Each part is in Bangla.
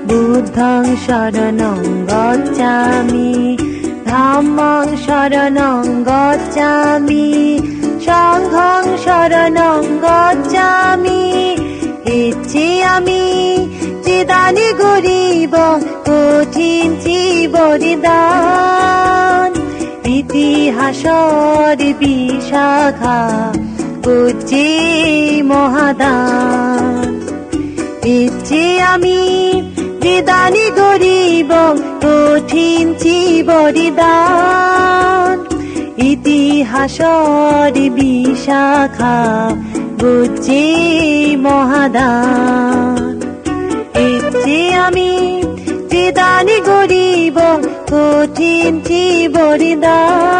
बुद्धं शरणं गच्छामि धम्मं शरणं गच्छामि संघं शरणं गच्छामि इच्छे आमी जिदानि गरीब कठिन बलिदान इतिहासर विशाखा बुझे महादान इच्छे आमी जिदानि गरीब कठिन बलिदान इतिहासर विशाखा बुझे महादान इच्छे आमी जिदानि गरीब कठिन बलिदान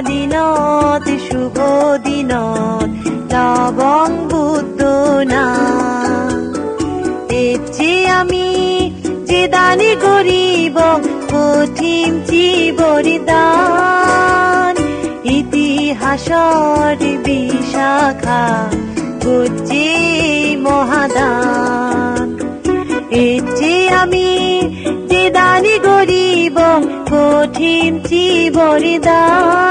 দিনত শুভ দিনত লবং বুদ্ধ নাম ইচ্ছে আমি জিদানি গরিব কঠিন বলিদান ইতিহাসর বিশাখা বুঝে মহাদান ইচ্ছে আমি জিদানি গরিব কঠিন বলিদান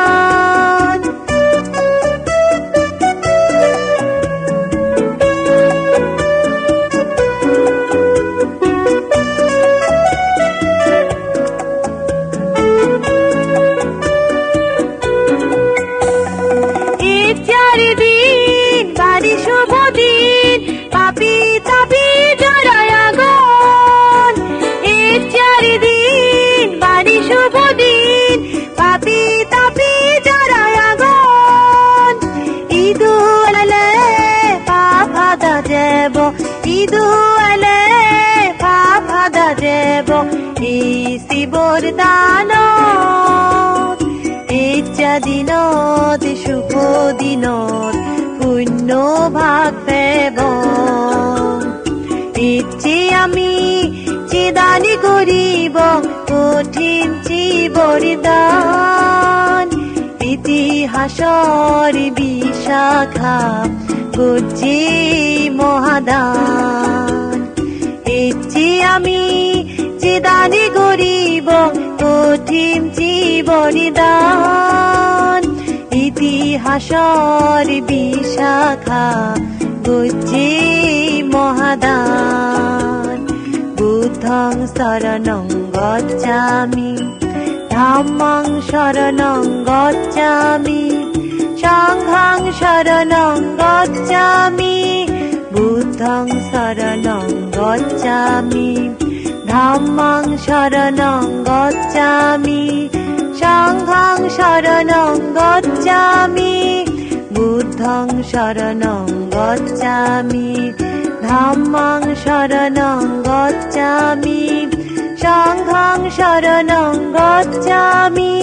চারিদিন বাড়ি শুভ দিন পাপি তাপি জড়ায় আগুন এই চারিদিন বাড়ি শুভ দিন পাপি তাপি জড়ায় আগুন ইদু এলে পাপ আদা দেব ইদু এলে পাপ আদা দেব এই শিবর দান ইচ্ছা দিনত শুভ দিনত পুণ্য ভাগ পেব ইচ্ছে আমি জিদানি গরিব কঠিন বলিদান ইতিহাসর বিশাখা বুঝে মহাদান ইচ্ছে আমি জিদানি গরিব কঠিন বলিদান ইতিহাসর বিশাখা বুঝে মহাদান বুদ্ধং শরণং গচ্ছামি ধম্মং শরণং গচ্ছামি সংঘং শরণং গচ্ছামি বুদ্ধং শরণং গচ্ছামি ধম্মং শরণং গচ্ছামি সংঘং শরণং গচ্ছামি বুদ্ধং শরণং গচ্ছামি ধম্মং শরণং গচ্ছামি সংঘং শরণং গচ্ছামি।